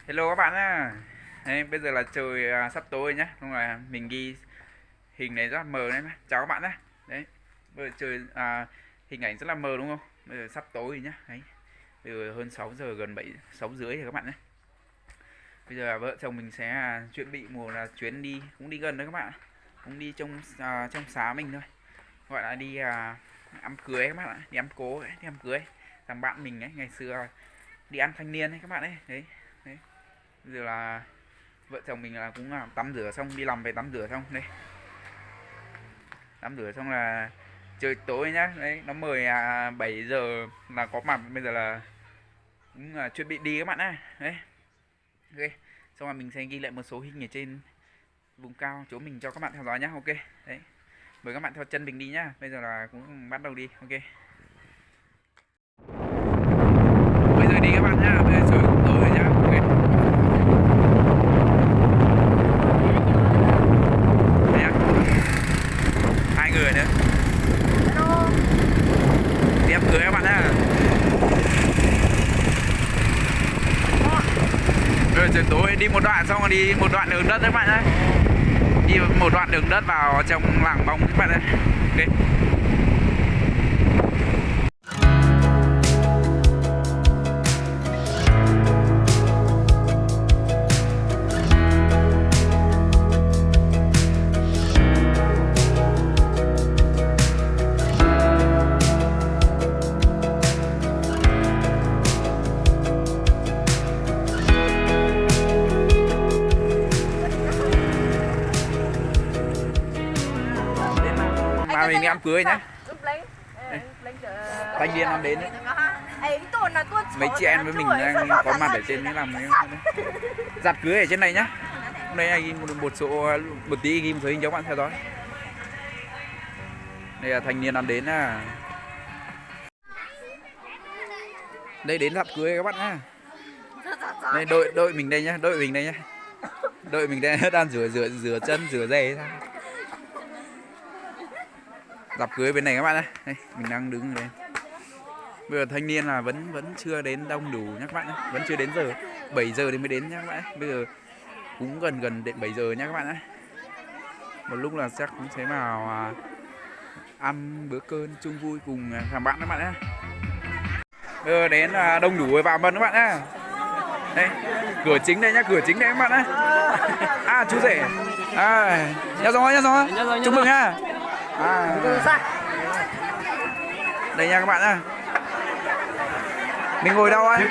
Hello các bạn nhá. Đấy, bây giờ là trời sắp tối rồi nhá. Không là mình ghi hình này rất là mờ đấy. Chào các bạn nhá. Đấy. Bây giờ trời hình ảnh rất là mờ đúng không? Bây giờ sắp tối rồi nhá. Đấy. Bây giờ hơn 6 giờ gần 6 rưỡi rồi các bạn nhé. Bây giờ vợ chồng mình sẽ chuẩn bị một chuyến đi cũng đi gần đấy các bạn. Cũng đi trong xá mình thôi. Gọi là đi ăn cưới các bạn ạ, đi ăn cố ấy, đi ăn cưới. Thằng bạn mình ấy ngày xưa đi ăn thanh niên ấy các bạn ấy. Đấy. Đấy. Bây giờ là vợ chồng mình là cũng tắm rửa xong, đi làm về tắm rửa xong đây, tắm rửa xong là trời tối nhá. Đấy, nó mời 7 giờ là có mặt. Bây giờ là cũng chuẩn bị đi các bạn ạ. Đấy, ok, xong rồi mình sẽ ghi lại một số hình ở trên vùng cao chỗ mình cho các bạn theo dõi nhá. Ok, đấy, mời các bạn theo chân mình đi nhá. Bây giờ là cũng bắt đầu đi. Ok, bây giờ đi các bạn nhá. Bây giờ trời cũng tối rồi nhá. Ok, hai người nữa đi đám cưới các bạn nhá. Rồi trời tối đi một đoạn xong rồi đi một đoạn đường đất các bạn nhá. Đi một đoạn đường đất vào trong làng bóng các bạn nhá. Ok. Mình đi ăn cưới nhá. Thanh niên nó đến đấy. Mấy chị em với mình đang có mặt ở trên cái làm cái dạp cưới ở trên này nhá. Hôm nay ghi một tí ghi một số hình cho các bạn theo dõi. Đây là thanh niên đang đến à. Đây đến dạp cưới các bạn nhá. Đây đội mình đây nhá, đội mình đây nhá. Đội mình đây đang rửa chân, rửa giày thôi. Dạp cưới bên này các bạn ơi. Đây, mình đang đứng ở đây. Bây giờ thanh niên là vẫn chưa đến đông đủ nhá các bạn ơi. Vẫn chưa đến giờ. 7 giờ thì mới đến nhá các bạn ơi. Bây giờ cũng gần đến 7 giờ nhá các bạn ơi. Một lúc là chắc cũng sẽ vào ăn bữa cơm chung vui cùng thằng bạn các bạn ơi. Bây giờ đến đông đủ rồi, vào mần các bạn ơi. Đây, cửa chính đây nhá, cửa chính đây các bạn ơi. À chú rể. Nhá rồi. Chúc mừng ha. Đây nha các bạn ạ. Mình ngồi đâu anh?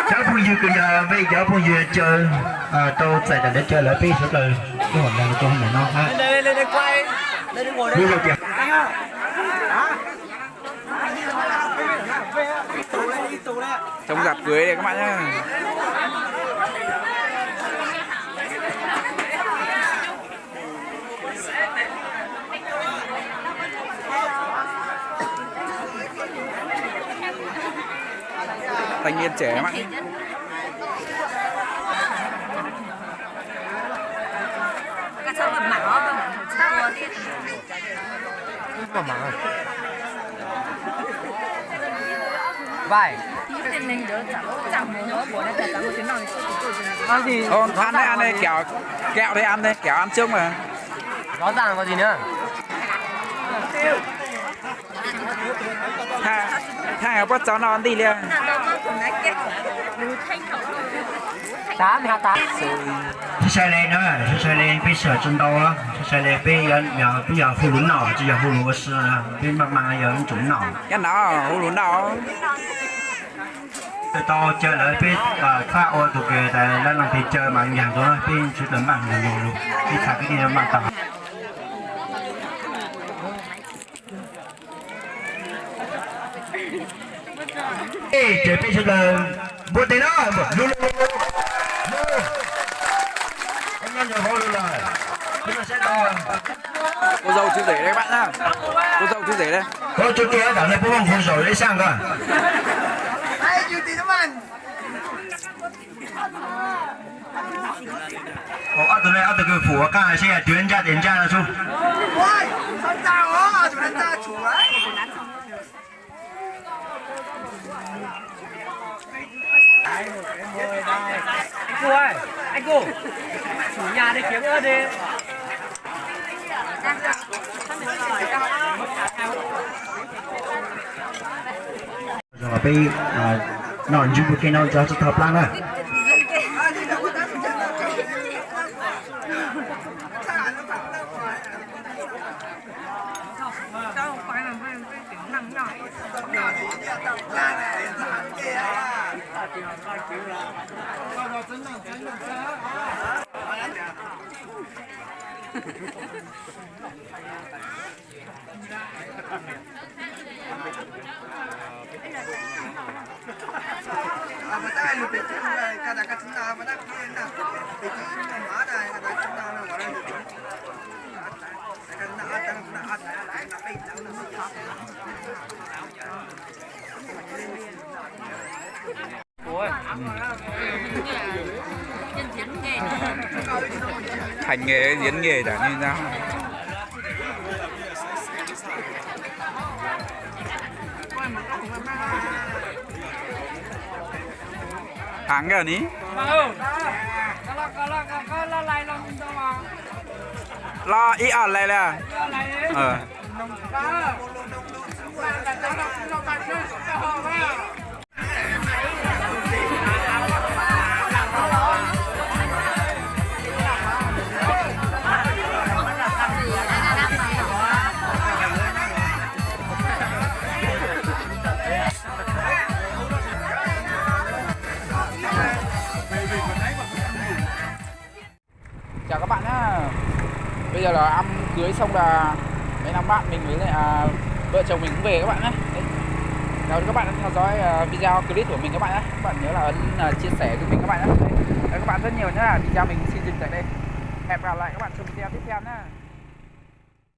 Cháu Phương Dư bây giờ Phương Dư chơi tôi sẽ để chơi lại phía trước rồi cái hoạt động cho mẹ nó ha. Lên quay. Lên ngồi đây. Trong dạp cưới đây các bạn nhá. Thanh niên trẻ các bạn. Vai. Ăn gì? Ăn đây, kẹo đây, ăn đây, kẹo ăn trước mà. Rõ ràng có gì nữa? Hai bắt cháu nào ăn đi liền. 8 hả 8? Xe lên đó, xe lên bây giờ chân đâu á, xe lên bây giờ phụ lún nào, chỉ là phụ lún cái bên mà giờ nó trúng nào. Cái nào phụ lún nào? Tôi to chơi lại bên pha ô tụ kề tại nó làm thì chơi mà nhàng thôi, bên chỉ đánh bằng luôn, đi thả cái gì nó bằng tàu. Ê, chuẩn bị là một tí đó, luôn. Anh em nhớ thôi rồi. Chúng ta sẽ đo. Cô dâu chú rể đây các bạn nhá. Cô dâu chú rể đây. Cô chú kia đảo này bố bông phun sổ đấy sang cơ. Ai chú tí đó anh. tụi này từ cái phủ ca xe tuyến ra đến ra là chú. Ôi, sao chào hả? Chúng ta chủ đấy. Anh cô, chủ nhà đi kiếm ớt đi. Rồi bây nọn chụp cái nọn cho thập lang à. mà ta lụt bị chết rồi, cả đại chúng ta mà ta kia nè, bị chết mà hóa này, cả đại chúng ta là gọi là gì? Cái nã tăng nã nã bị tăng nó mất. Ôi. Hành nghề diễn nghề đã như nào. Hàng cái ní lo ý ẩn lại là chào các bạn nhá. Bây giờ là ăn cưới xong là mấy năm bạn mình với lại vợ chồng mình cũng về các bạn nhé. Chào các bạn đã theo dõi video clip của mình các bạn nhé. Các bạn nhớ là ấn chia sẻ giúp mình các bạn nhé. Các bạn rất nhiều nhá. Video mình xin dừng tại đây. Hẹn gặp lại các bạn trong video tiếp theo nhá.